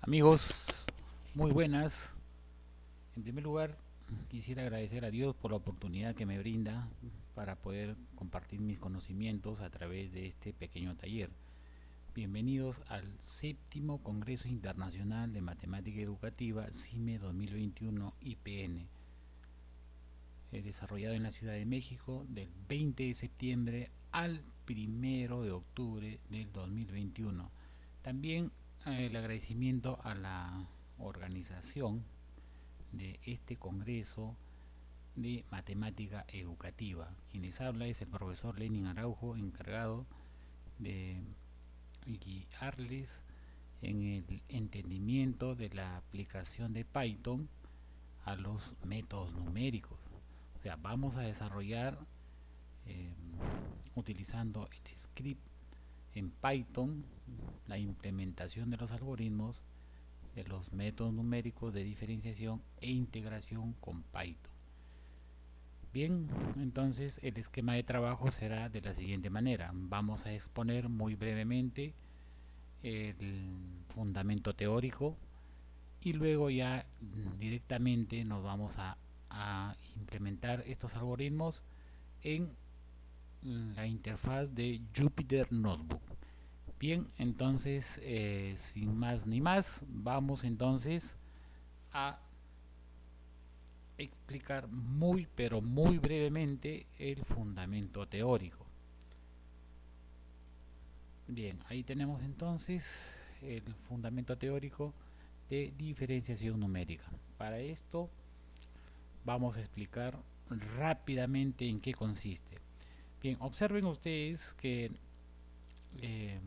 Amigos, muy buenas. En primer lugar, quisiera agradecer a Dios por la oportunidad que me brinda para poder compartir mis conocimientos a través de este pequeño taller. Bienvenidos al séptimo Congreso Internacional de Matemática Educativa CIME 2021 IPN, desarrollado en la Ciudad de México del 20 de septiembre al 1 de octubre del 2021. También el agradecimiento a la organización de este Congreso de Matemática Educativa. Quien les habla es el profesor Lenin Araujo, encargado de guiarles en el entendimiento de la aplicación de Python a los métodos numéricos. O sea, vamos a desarrollar eh, utilizando el script en Python la implementación de los algoritmos de los métodos numéricos de diferenciación e integración con Python. Bien, entonces el esquema de trabajo será de la siguiente manera. Vamos a exponer muy brevemente el fundamento teórico y luego ya directamente nos vamos a implementar estos algoritmos en la interfaz de Jupyter Notebook. Bien, entonces sin más ni más, vamos entonces a explicar muy pero muy brevemente el fundamento teórico. Bien, ahí tenemos entonces el fundamento teórico de diferenciación numérica. Para esto vamos a explicar rápidamente en qué consiste. Bien, observen ustedes que eh,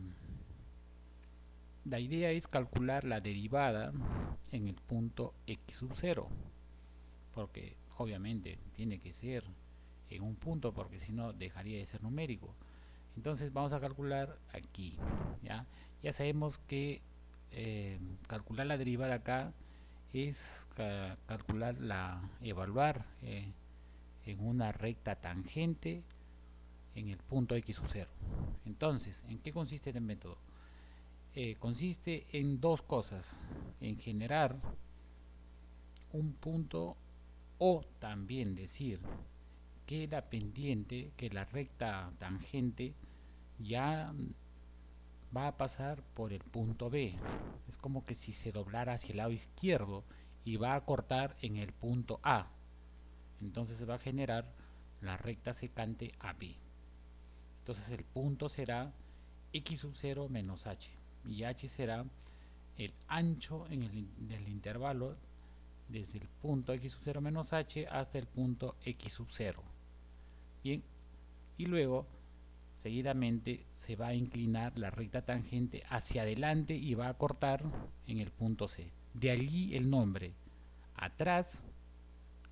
la idea es calcular la derivada en el punto x sub 0, porque obviamente tiene que ser en un punto, porque si no dejaría de ser numérico. Entonces vamos a calcular aquí. Ya sabemos que calcular la derivada acá es calcular evaluar en una recta tangente en el punto x sub 0. Entonces, ¿en qué consiste el método? Consiste en dos cosas: en generar un punto, o también decir que la pendiente, que la recta tangente ya va a pasar por el punto B. Es como que si se doblara hacia el lado izquierdo y va a cortar en el punto A. Entonces se va a generar la recta secante AB. Entonces el punto será x sub 0 menos h, y h será el ancho en el intervalo desde el punto x sub 0 menos h hasta el punto x sub 0. Bien, y luego seguidamente se va a inclinar la recta tangente hacia adelante y va a cortar en el punto C. De allí el nombre: atrás,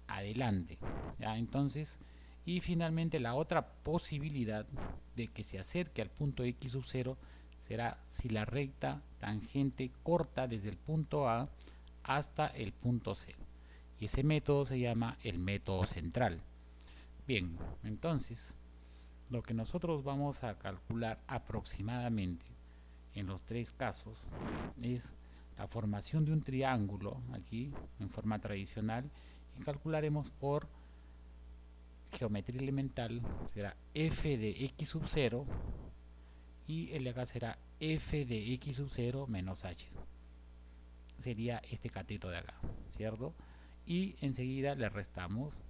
adelante. ¿Ya? Entonces, y finalmente la otra posibilidad de que se acerque al punto x sub 0 será si la recta tangente corta desde el punto A hasta el punto C. Y ese método se llama el método central. Bien, entonces lo que nosotros vamos a calcular aproximadamente en los tres casos es la formación de un triángulo aquí en forma tradicional, y calcularemos por geometría elemental. Será f de x sub 0 y el de acá será f de x sub 0 menos h. Sería este cateto de acá, ¿cierto? Y enseguida le restamos,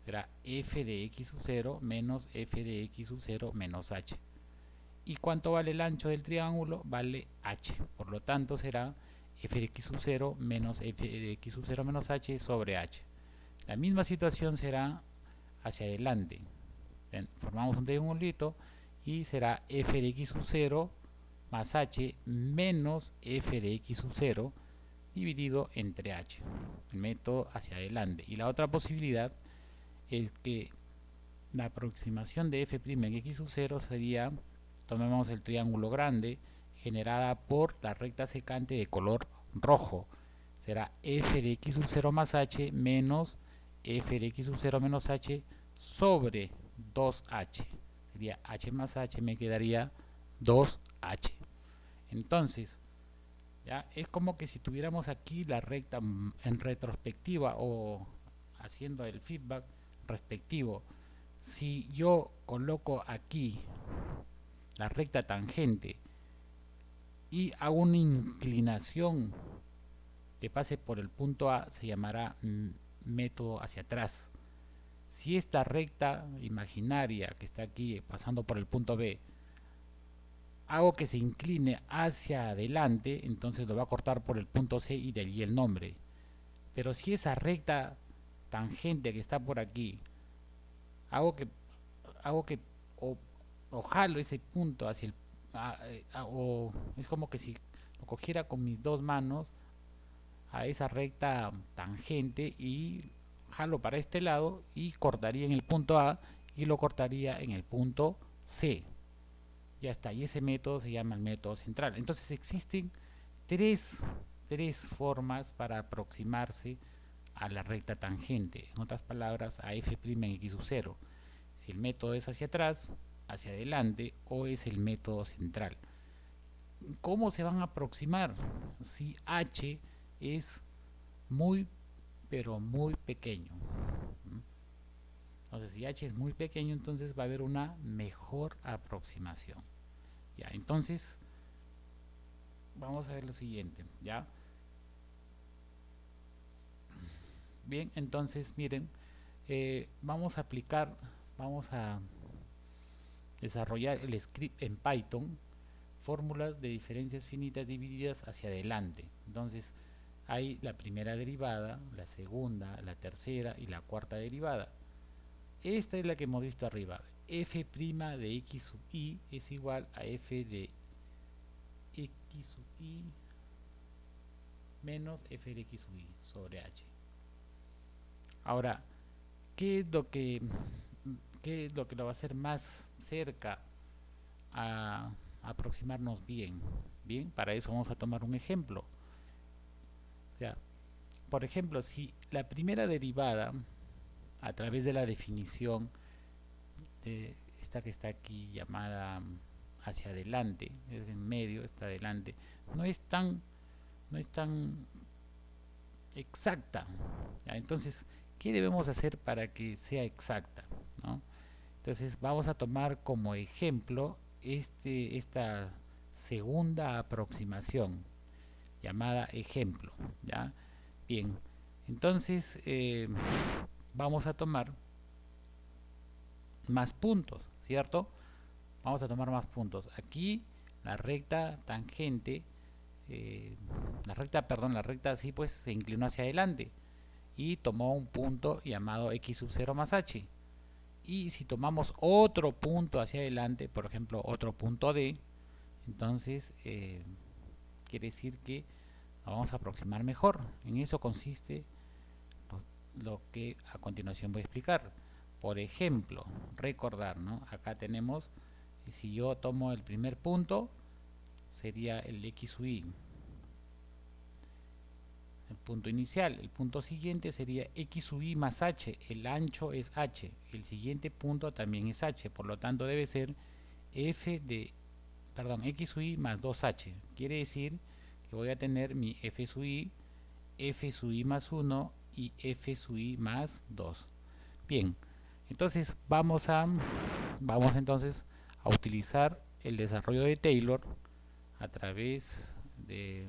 será f de x sub 0 menos f de x sub 0 menos h. ¿Y cuánto vale el ancho del triángulo? Vale h. Por lo tanto será f de x sub 0 menos f de x sub 0 menos h sobre h. La misma situación será hacia adelante. Formamos un triangulito y será f de x sub 0 más h menos f de x sub 0 dividido entre h. El método hacia adelante. Y la otra posibilidad es que la aproximación de f' en x sub 0 sería, tomemos el triángulo grande, generada por la recta secante de color rojo. Será f de x sub 0 más h menos f de x sub 0 menos h sobre 2h. Sería h más h, me quedaría 2h. Entonces, ¿ya? Es como que si tuviéramos aquí la recta en retrospectiva o haciendo el feedback respectivo. Si yo coloco aquí la recta tangente y hago una inclinación que pase por el punto A, se llamará método hacia atrás. Si esta recta imaginaria que está aquí pasando por el punto B hago que se incline hacia adelante, entonces lo va a cortar por el punto C y de allí el nombre. Pero si esa recta tangente que está por aquí hago que hago que o, o jalo ese punto hacia el o es como que si lo cogiera con mis dos manos a esa recta tangente y jalo para este lado y cortaría en el punto A y lo cortaría en el punto C. Ya está, y ese método se llama el método central. Entonces existen tres, tres formas para aproximarse a la recta tangente, en otras palabras a f' en x sub 0. Si el método es hacia atrás, hacia adelante o es el método central. ¿Cómo se van a aproximar? Si h es muy pero muy pequeño. Entonces si h es muy pequeño, entonces va a haber una mejor aproximación. Ya, entonces vamos a ver lo siguiente, ¿ya? Bien, entonces miren, vamos a aplicar, vamos a desarrollar el script en Python, fórmulas de diferencias finitas divididas hacia adelante. Entonces hay la primera derivada, la segunda, la tercera y la cuarta derivada. Esta es la que hemos visto arriba. F' de x sub i es igual a f de x sub i menos f de x sub i sobre h. Ahora, ¿qué es lo que lo va a hacer más cerca a aproximarnos bien? Bien, para eso vamos a tomar un ejemplo. O sea, por ejemplo, si la primera derivada a través de la definición de esta que está aquí llamada hacia adelante, es en medio, está adelante, no es tan exacta, ¿ya? Entonces, ¿qué debemos hacer para que sea exacta? ¿No? Entonces vamos a tomar como ejemplo esta segunda aproximación llamada ejemplo, ¿ya? Bien, entonces vamos a tomar más puntos, ¿cierto? Vamos a tomar más puntos. Aquí la recta tangente, la recta así pues se inclinó hacia adelante y tomó un punto llamado x sub 0 más h. Y si tomamos otro punto hacia adelante, por ejemplo otro punto D, entonces quiere decir que nos vamos a aproximar mejor. En eso consiste lo que a continuación voy a explicar. Por ejemplo, recordar, ¿no? Acá tenemos, si yo tomo el primer punto, sería el x sub i, el punto inicial. El punto siguiente sería x sub i más h, el ancho es h, el siguiente punto también es h, por lo tanto debe ser x sub i más 2h. Quiere decir que voy a tener mi f sub i más 1 y f sub i más 2. Bien, entonces vamos entonces a utilizar el desarrollo de Taylor a través de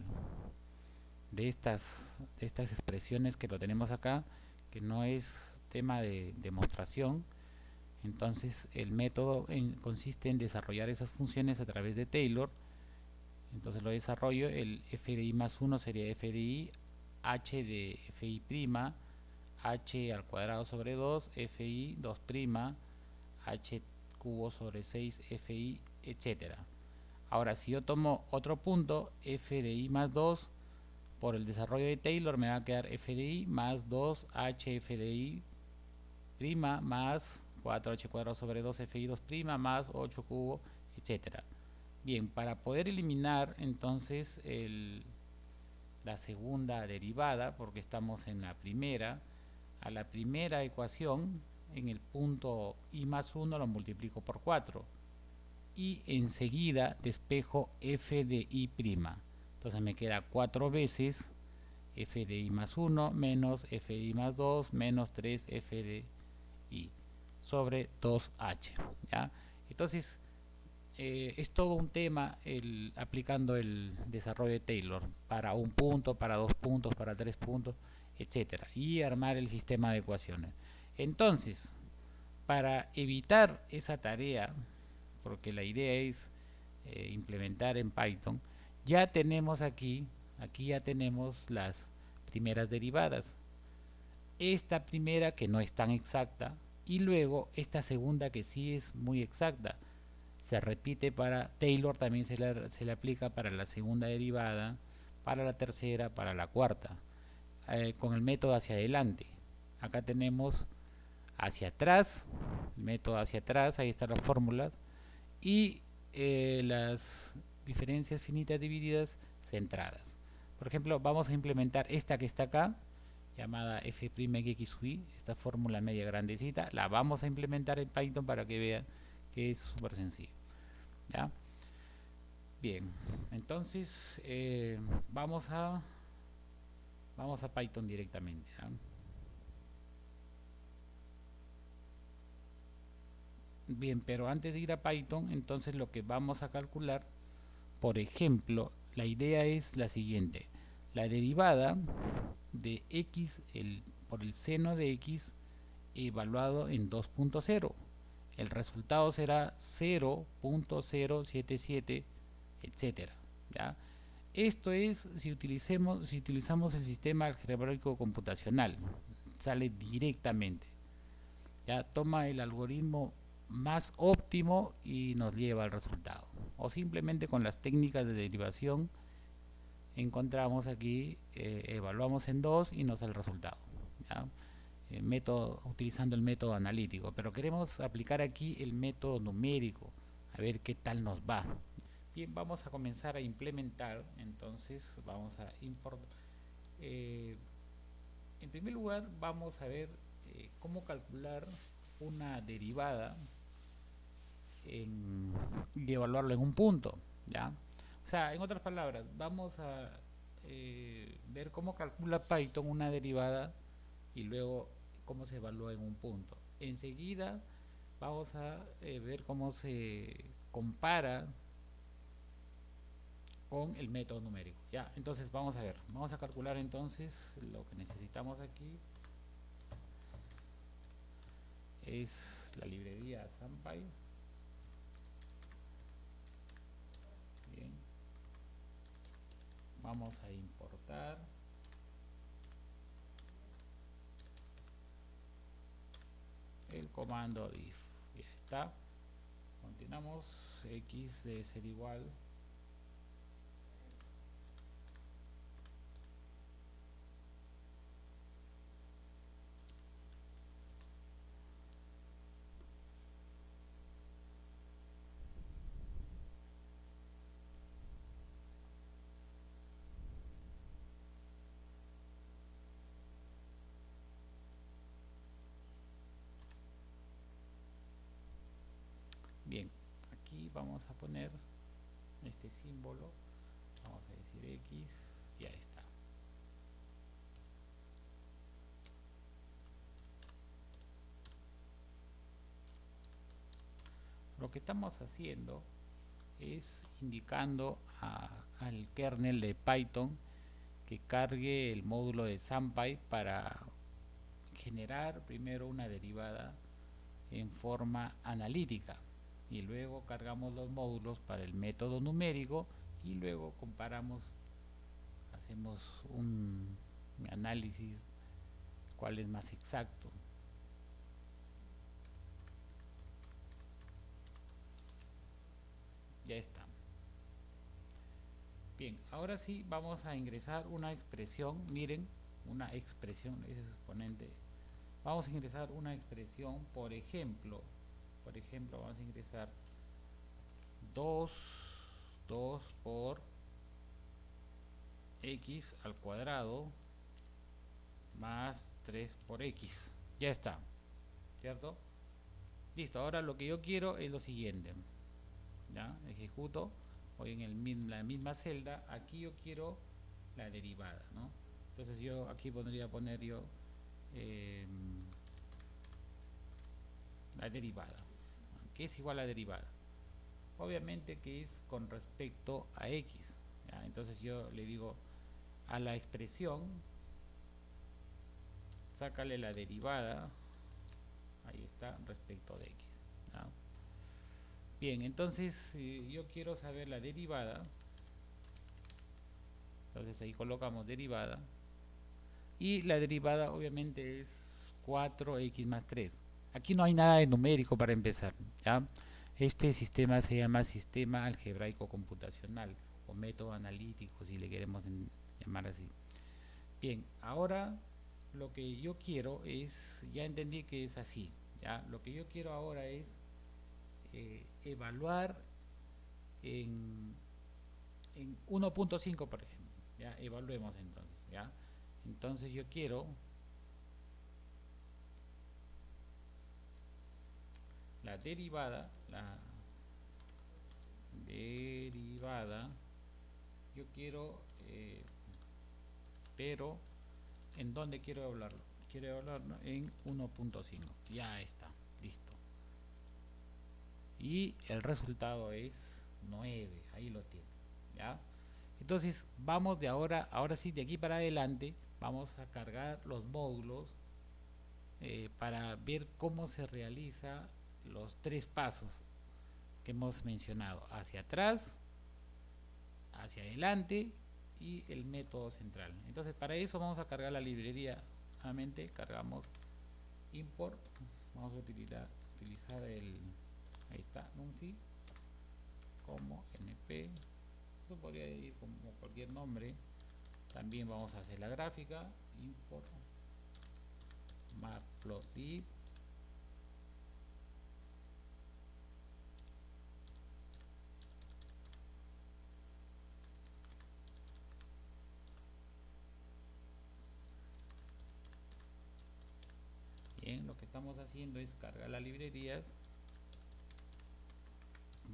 estas expresiones que lo tenemos acá, que no es tema de demostración. Entonces el método consiste en desarrollar esas funciones a través de Taylor. Entonces lo desarrollo, el f de i más 1 sería f de i, h de fi', h al cuadrado sobre 2, fi 2', h cubo sobre 6, fi, etcétera. Ahora si yo tomo otro punto, f de i más 2, por el desarrollo de Taylor me va a quedar f de i más 2 h f de i prima más 4h cuadrado sobre 2 fi 2' más 8 cubo, etcétera. Bien, para poder eliminar entonces la segunda derivada, porque estamos en la primera, a la primera ecuación, en el punto i más 1 lo multiplico por 4 y enseguida despejo f de i'. Entonces me queda 4 veces f de i más 1 menos f de i más 2 menos 3 f de i sobre 2h, ¿ya? Entonces es todo un tema aplicando el desarrollo de Taylor para un punto, para 2 puntos, para 3 puntos, etcétera, y armar el sistema de ecuaciones. Entonces, para evitar esa tarea, porque la idea es implementar en Python, ya tenemos aquí ya tenemos las primeras derivadas. Esta primera que no es tan exacta y luego esta segunda que sí es muy exacta. Se repite para Taylor, también se le aplica para la segunda derivada, para la tercera, para la cuarta, con el método hacia adelante. Acá tenemos hacia atrás, el método hacia atrás, ahí están las fórmulas, y las diferencias finitas divididas centradas. Por ejemplo, vamos a implementar esta que está acá, llamada f'xy, esta fórmula media grandecita, la vamos a implementar en Python para que vean que es súper sencillo. ¿Ya? Bien, entonces vamos a Python directamente, ¿ya? Bien, pero antes de ir a Python, entonces lo que vamos a calcular, por ejemplo, la idea es la siguiente: la derivada de x por el seno de x evaluado en 2.0. El resultado será 0.077, etcétera, ¿ya? Esto es si utilizamos el sistema algebraico computacional, sale directamente. Ya toma el algoritmo más óptimo y nos lleva al resultado. O simplemente con las técnicas de derivación encontramos aquí, evaluamos en 2 y nos da el resultado, ¿ya? Utilizando el método analítico, pero queremos aplicar aquí el método numérico, a ver qué tal nos va. Bien, vamos a comenzar a implementar. Entonces vamos a importar. En primer lugar vamos a ver cómo calcular una derivada y evaluarlo en un punto, ¿ya? O sea, en otras palabras, vamos a ver cómo calcula Python una derivada y luego cómo se evalúa en un punto. Enseguida vamos a ver cómo se compara con el método numérico. Ya, entonces vamos a ver, vamos a calcular entonces lo que necesitamos aquí es la librería SumPy. Bien, vamos a importar el comando diff. Ya está. Continuamos. X debe ser igual bien. Aquí vamos a poner este símbolo, vamos a decir X, ya está. Lo que estamos haciendo es indicando al kernel de Python que cargue el módulo de SumPy para generar primero una derivada en forma analítica y luego cargamos los módulos para el método numérico y luego comparamos, hacemos un análisis cuál es más exacto. Ya está. Bien, ahora sí vamos a ingresar una expresión. Miren, una expresión, ese es exponente. Vamos a ingresar una expresión, por ejemplo vamos a ingresar 2 por x al cuadrado más 3 por x. Ya está, ¿cierto? Listo, ahora lo que yo quiero es lo siguiente. Ya, ejecuto. o en la misma celda, aquí yo quiero la derivada, ¿no? Entonces yo aquí podría poner yo la derivada, que es igual a la derivada, obviamente que es con respecto a x, ¿ya? Entonces yo le digo a la expresión sácale la derivada, ahí está, respecto de x, ¿ya? Bien, entonces si yo quiero saber la derivada, entonces ahí colocamos derivada, y la derivada obviamente es 4x más 3. Aquí no hay nada de numérico para empezar, ¿ya? Este sistema se llama sistema algebraico computacional o método analítico, si le queremos llamar así. Bien, ahora lo que yo quiero es, ya entendí que es así, ¿ya? Lo que yo quiero ahora es evaluar en 1.5, por ejemplo, ¿ya? Evaluemos entonces, ¿ya? Entonces yo quiero la derivada, yo quiero, pero ¿en dónde quiero evaluarlo? Quiero evaluarlo en 1.5, ya está, listo. Y el resultado es 9, ahí lo tiene, ¿ya? Entonces vamos de ahora sí, de aquí para adelante, vamos a cargar los módulos para ver cómo se realiza los 3 pasos que hemos mencionado: hacia atrás, hacia adelante y el método central. Entonces para eso vamos a cargar la librería. Nuevamente cargamos import, vamos a utilizar el, ahí está, NumPy como np, esto podría ir como cualquier nombre. También vamos a hacer la gráfica, import matplotlib, bien, lo que estamos haciendo es cargar las librerías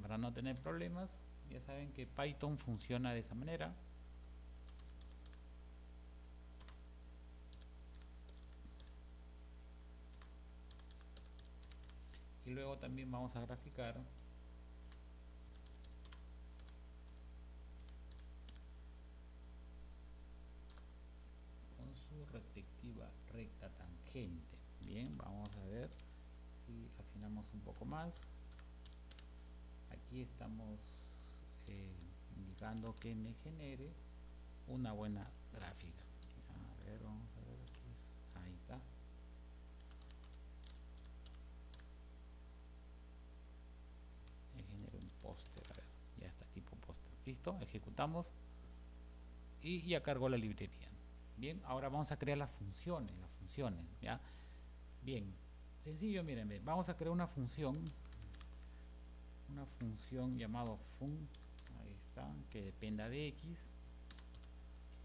para no tener problemas. Ya saben que Python funciona de esa manera. Y luego también vamos a graficar con su respectiva recta tangente. Bien, vamos a ver si afinamos un poco más. Aquí estamos indicando que me genere una buena gráfica. A ver, vamos a ver aquí. Ahí está. Me genere un póster, a ver, ya está, tipo póster. Listo, ejecutamos y ya cargó la librería. Bien, ahora vamos a crear las funciones, ¿ya? Bien, sencillo, miren, vamos a crear una función llamado fun, ahí está, que dependa de x.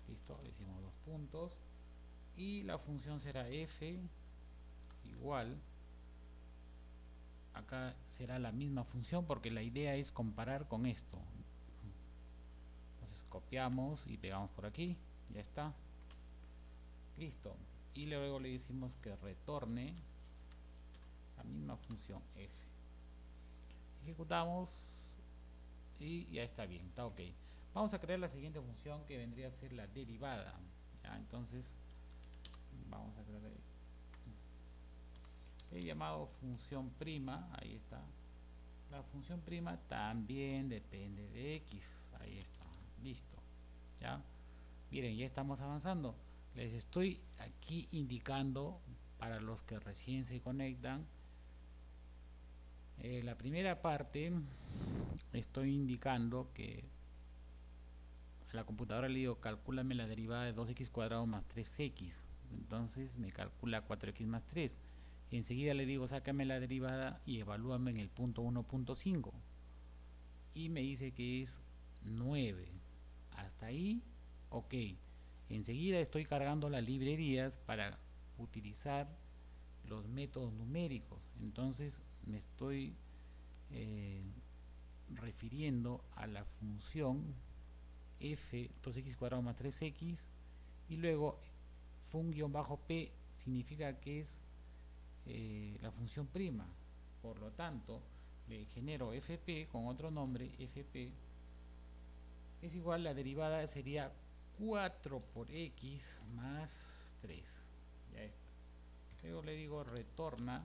Listo, le hicimos 2 puntos y la función será f igual, acá será la misma función porque la idea es comparar con esto. Entonces copiamos y pegamos por aquí, ya está, listo. Y luego le decimos que retorne la misma función f. Ejecutamos y ya está bien, está ok. Vamos a crear la siguiente función, que vendría a ser la derivada, ¿ya? Entonces vamos a crear el llamado función prima, ahí está. La función prima también depende de x, ahí está, listo, ¿ya? Miren, ya estamos avanzando. Les estoy aquí indicando, para los que recién se conectan, la primera parte estoy indicando que a la computadora le digo calcúlame la derivada de 2x cuadrado más 3x, entonces me calcula 4x más 3. Y enseguida le digo sácame la derivada y evalúame en el punto 1.5 y me dice que es 9. Hasta ahí ok. Enseguida estoy cargando las librerías para utilizar los métodos numéricos. Entonces me estoy refiriendo a la función f 2x cuadrado más 3x, y luego fun-p significa que es la función prima. Por lo tanto, le genero fp con otro nombre, fp es igual, la derivada sería 4 por x más 3. Ya está. Luego le digo retorna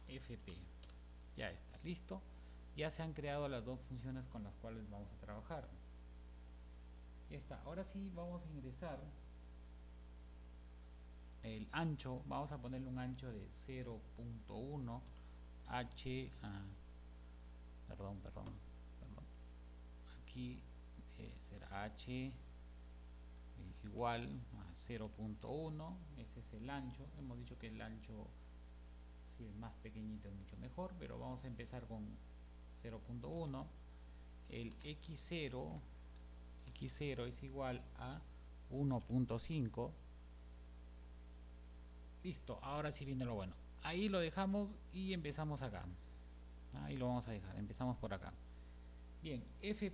fp. Ya está, listo. Ya se han creado las dos funciones con las cuales vamos a trabajar. Ya está. Ahora sí vamos a ingresar el ancho. Vamos a ponerle un ancho de 0.1 h. Perdón. Aquí será h igual a 0.1. ese es el ancho. Hemos dicho que el ancho, si es más pequeñito, es mucho mejor, pero vamos a empezar con 0.1. el x0 es igual a 1.5. listo. Ahora sí viene lo bueno. Ahí lo dejamos y empezamos acá. Ahí lo vamos a dejar, empezamos por acá. Bien, f'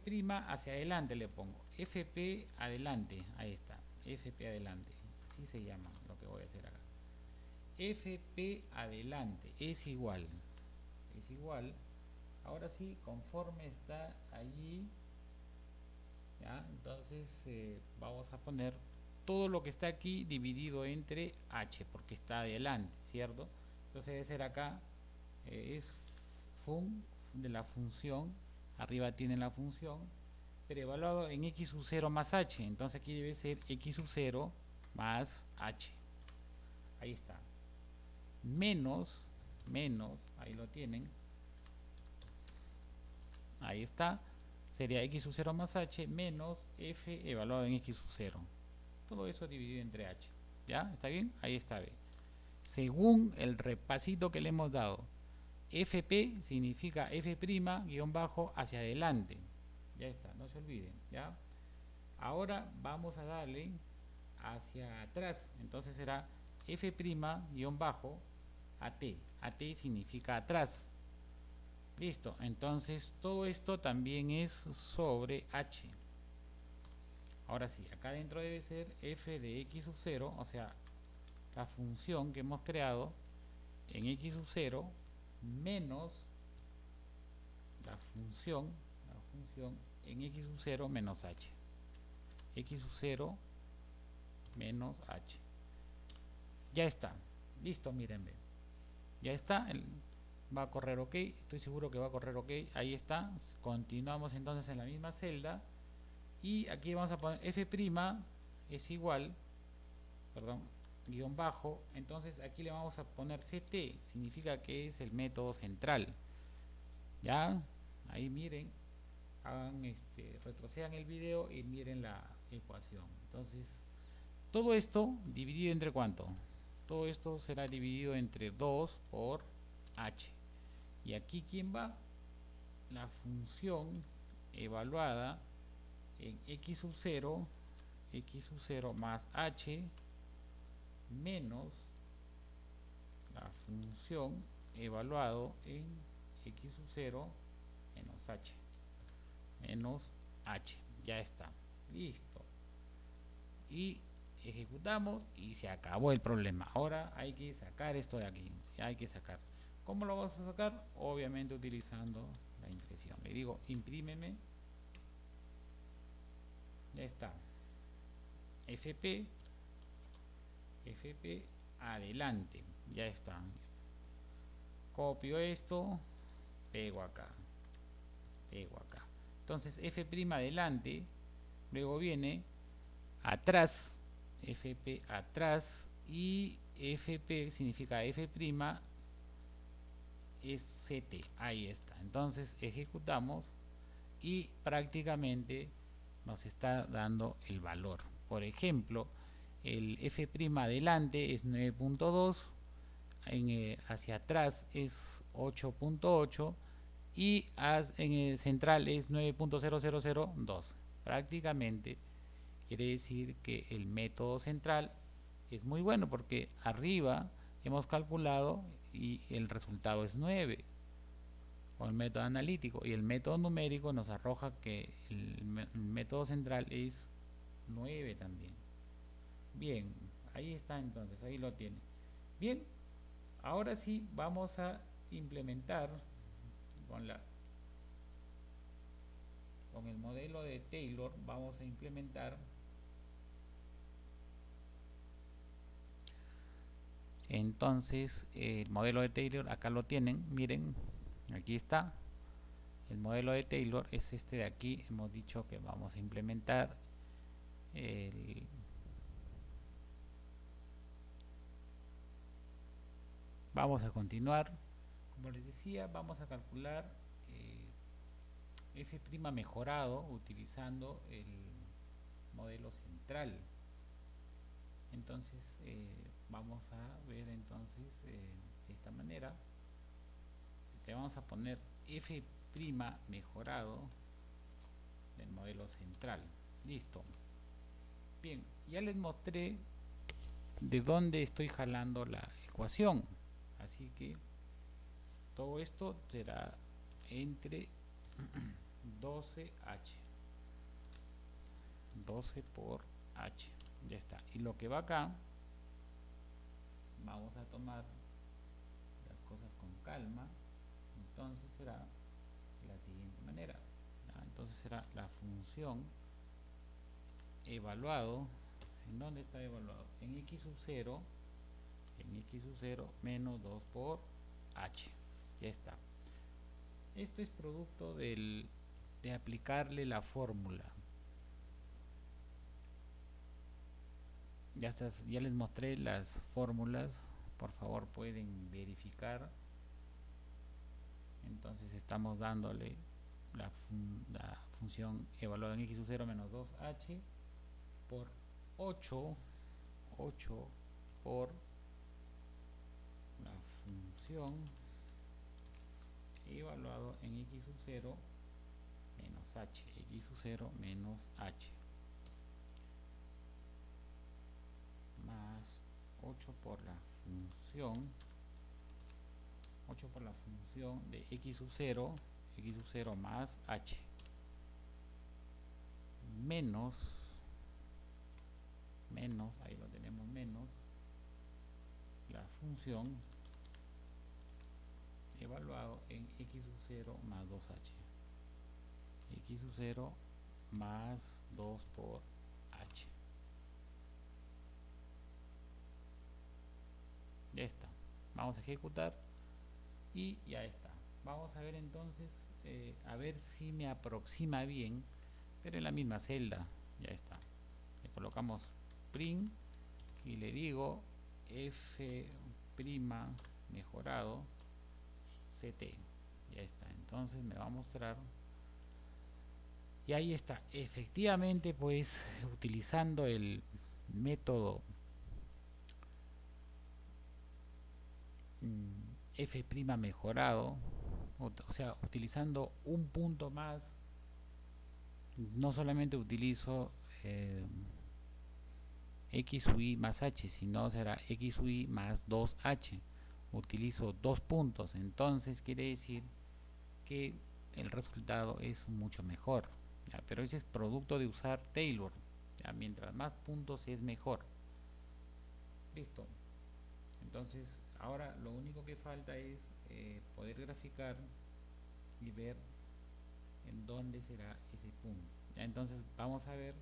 hacia adelante le pongo, fp adelante, ahí está, fp adelante, así se llama lo que voy a hacer acá. Fp adelante es igual, ahora sí, conforme está allí, ¿ya? Entonces vamos a poner todo lo que está aquí dividido entre h, porque está adelante, ¿cierto? Entonces debe ser acá, es fun de la función. Arriba tiene la función, pero evaluado en x sub 0 más h. Entonces aquí debe ser x sub 0 más h. Ahí está. Menos, ahí lo tienen. Ahí está. Sería x sub 0 más h menos f evaluado en x sub 0. Todo eso dividido entre h. ¿Ya? ¿Está bien? Ahí está bien. Según el repasito que le hemos dado, fp significa f' guión bajo hacia adelante. Ya está, no se olviden, ¿ya? Ahora vamos a darle hacia atrás. Entonces será f' guión bajo at. At significa atrás. Listo, entonces todo esto también es sobre h. Ahora sí, acá dentro debe ser f de x sub 0, o sea, la función que hemos creado en x sub 0 menos la función en x sub 0 menos h. X sub 0 menos h. Ya está. Listo, miren. Ya está. Va a correr ok. Estoy seguro que va a correr ok. Ahí está. Continuamos entonces en la misma celda. Y aquí vamos a poner f' es igual, perdón, guión bajo. Entonces aquí le vamos a poner ct. Significa que es el método central. Ya. Ahí miren. Hagan retrocedan el video y miren la ecuación. Entonces todo esto dividido entre ¿cuánto? Todo esto será dividido entre 2 por h. Y aquí ¿quién va? La función evaluada en x sub 0 más h menos la función evaluado en x sub 0 menos h. Ya está, listo. Y ejecutamos y se acabó el problema. Ahora hay que sacar esto de aquí. Ya hay que sacar. ¿Cómo lo vamos a sacar? Obviamente utilizando la impresión. Le digo imprímeme. Ya está. fp adelante. Ya está. Copio esto, pego acá. Entonces f' adelante, luego viene atrás, fp atrás, y fp significa f' es ct. Ahí está. Entonces ejecutamos y prácticamente nos está dando el valor. Por ejemplo, el f' adelante es 9.2, hacia atrás es 8.8 y en el central es 9.0002. Prácticamente quiere decir que el método central es muy bueno porque arriba hemos calculado y el resultado es 9, o el método analítico, y el método numérico nos arroja que el método central es 9 también. Bien, ahí está, entonces ahí lo tiene. Bien, ahora sí vamos a implementar con el modelo de Taylor. Vamos a implementar entonces el modelo de Taylor. Acá lo tienen, miren, aquí está. El modelo de Taylor es este de aquí. Hemos dicho que vamos a implementar vamos a continuar. Como les decía, vamos a calcular f' mejorado utilizando el modelo central. Entonces vamos a ver entonces de esta manera. Si te vamos a poner f' mejorado del modelo central. Listo. Bien, ya les mostré de dónde estoy jalando la ecuación, así que todo esto será entre 12h 12 por h, ya está. Y lo que va acá, vamos a tomar las cosas con calma. Entonces será de la siguiente manera, ¿ya? Entonces será la función evaluado. ¿En dónde está evaluado? En x sub 0, en x sub 0 menos 2 por h, ya está. Esto es producto de aplicarle la fórmula. Ya les mostré las fórmulas, por favor pueden verificar. Entonces estamos dándole la función evaluada en x sub 0 menos 2h por 8 por la función evaluado en x sub 0 menos h, x sub 0 menos h, más 8 por la función de x sub 0 más h, menos, ahí lo tenemos, menos la función evaluado en x sub 0 más 2h, x sub 0 más 2 por h. Ya está. Vamos a ejecutar y ya está. Vamos a ver entonces, a ver si me aproxima bien, pero en la misma celda. Ya está. Le colocamos print y le digo f' mejorado ct. Ya está. Entonces me va a mostrar. Y ahí está. Efectivamente, pues utilizando el método f' mejorado, o sea, utilizando un punto más, no solamente utilizo x sub i más h, sino será x sub i más 2h. Utilizo dos puntos, entonces quiere decir que el resultado es mucho mejor, ¿ya? Pero ese es producto de usar Taylor, ¿ya? Mientras más puntos es mejor. Listo. Entonces ahora lo único que falta es poder graficar y ver en dónde será ese punto, ¿ya? Entonces vamos a ver.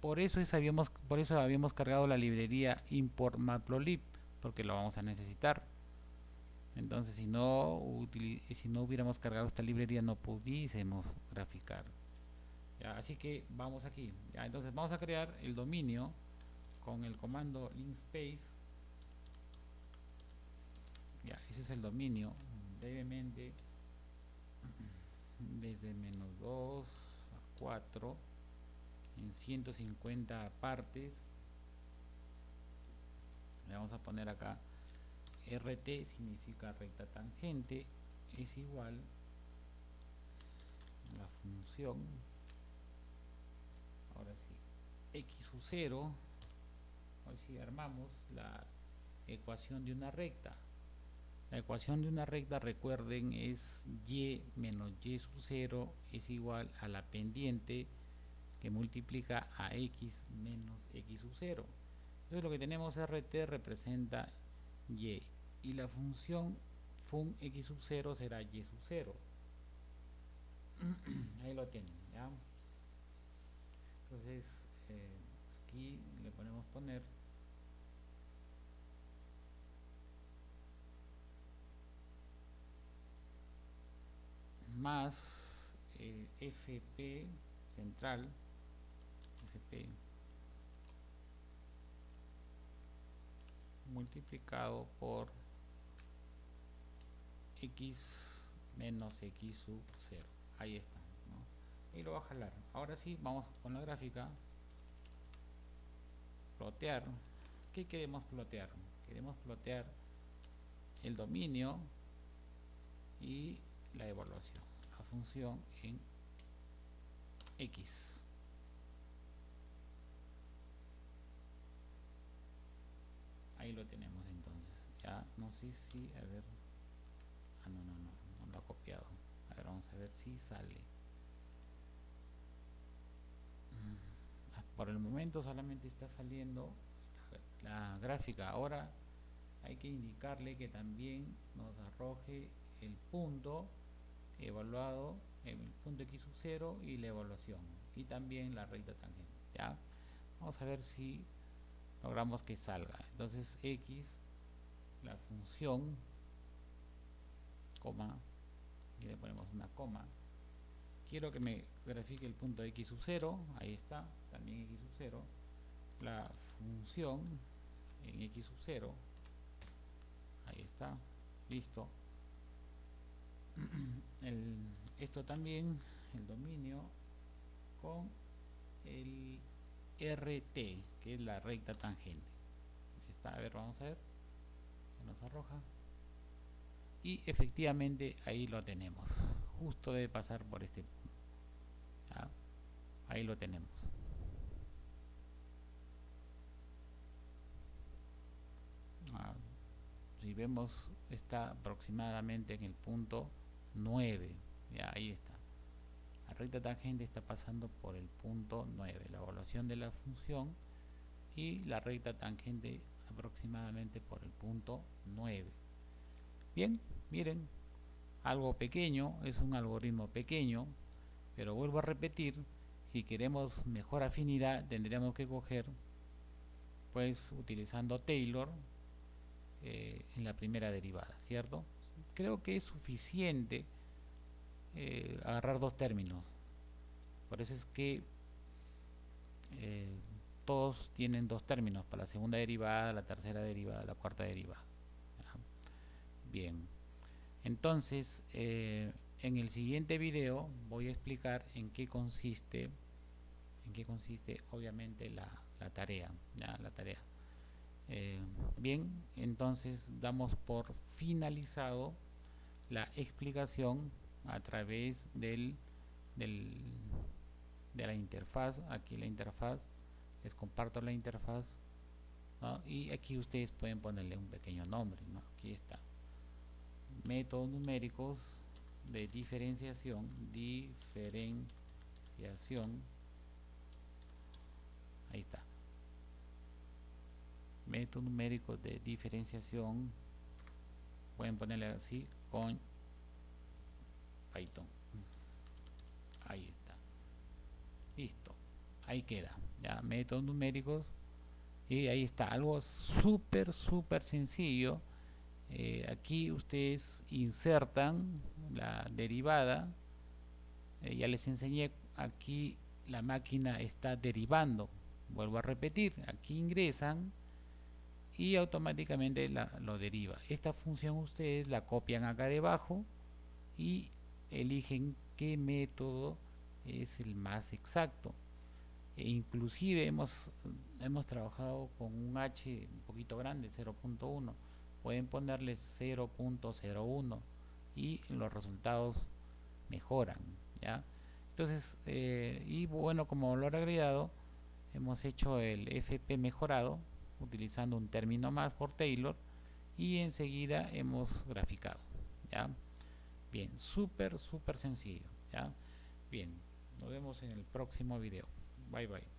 Por eso habíamos cargado la librería import matplotlib, porque lo vamos a necesitar. Entonces si no hubiéramos cargado esta librería no pudiésemos graficar, ¿ya? Así que vamos aquí, ¿ya? Entonces vamos a crear el dominio con el comando linspace, ya, ese es el dominio. Brevemente, desde -2 a 4 en 150 partes. Le vamos a poner acá RT, significa recta tangente, es igual a la función, ahora sí, x sub 0. Hoy sí armamos la ecuación de una recta. La ecuación de una recta, recuerden, es y menos y sub 0 es igual a la pendiente que multiplica a x menos x sub 0. Entonces lo que tenemos, rt representa y la función fun x sub 0 será y sub 0. Ahí lo tienen, ¿ya? Entonces aquí le podemos poner más fp central, fp multiplicado por x menos x sub 0. Ahí está, ¿no? Y lo va a jalar. Ahora sí, vamos con la gráfica. Plotear. ¿Qué queremos plotear? Queremos plotear el dominio y la evaluación, la función en x. Ahí lo tenemos entonces. Ya no sé si, a ver, no lo ha copiado. A ver, vamos a ver si sale. Por el momento solamente está saliendo la gráfica. Ahora hay que indicarle que también nos arroje el punto evaluado, el punto x sub 0 y la evaluación, y también la recta tangente. Ya vamos a ver si logramos que salga. Entonces x, la función, coma, y le ponemos una coma. Quiero que me grafique el punto x sub 0, ahí está, también x sub 0, la función en x sub 0, ahí está, listo. Esto también, el dominio con el RT, que es la recta tangente. Está, a ver, vamos a ver, se nos arroja. Y efectivamente ahí lo tenemos, justo debe pasar por este punto. ¿Ya? Ahí lo tenemos. Si vemos, está aproximadamente en el punto 9. Ya, ahí está. La recta tangente está pasando por el punto 9. La evaluación de la función y la recta tangente aproximadamente por el punto 9. Bien, miren, algo pequeño, es un algoritmo pequeño, pero vuelvo a repetir, si queremos mejor afinidad tendríamos que coger, pues utilizando Taylor en la primera derivada, ¿cierto? Creo que es suficiente agarrar dos términos, por eso es que todos tienen dos términos, para la segunda derivada, la tercera derivada, la cuarta derivada. Bien, entonces en el siguiente video voy a explicar en qué consiste obviamente la tarea, ¿ya? La tarea. Bien, entonces damos por finalizado la explicación a través de la interfaz. Aquí la interfaz, les comparto la interfaz, ¿no? Y aquí ustedes pueden ponerle un pequeño nombre, ¿no? Aquí está, métodos numéricos de diferenciación, ahí está, métodos numéricos de diferenciación, pueden ponerle así con Python. Ahí está, listo, ahí queda, ya, métodos numéricos, y ahí está, algo súper sencillo. Aquí ustedes insertan la derivada, ya les enseñé, aquí la máquina está derivando, vuelvo a repetir, aquí ingresan y automáticamente lo deriva. Esta función ustedes la copian acá debajo y eligen qué método es el más exacto. Inclusive hemos trabajado con un h un poquito grande, 0.1, pueden ponerle 0.01 y los resultados mejoran, ¿ya? Entonces, y bueno, como lo he agregado, hemos hecho el FP mejorado utilizando un término más por Taylor, y enseguida hemos graficado. ¿Ya? Bien, súper sencillo. ¿Ya? Bien, nos vemos en el próximo video. Bye bye.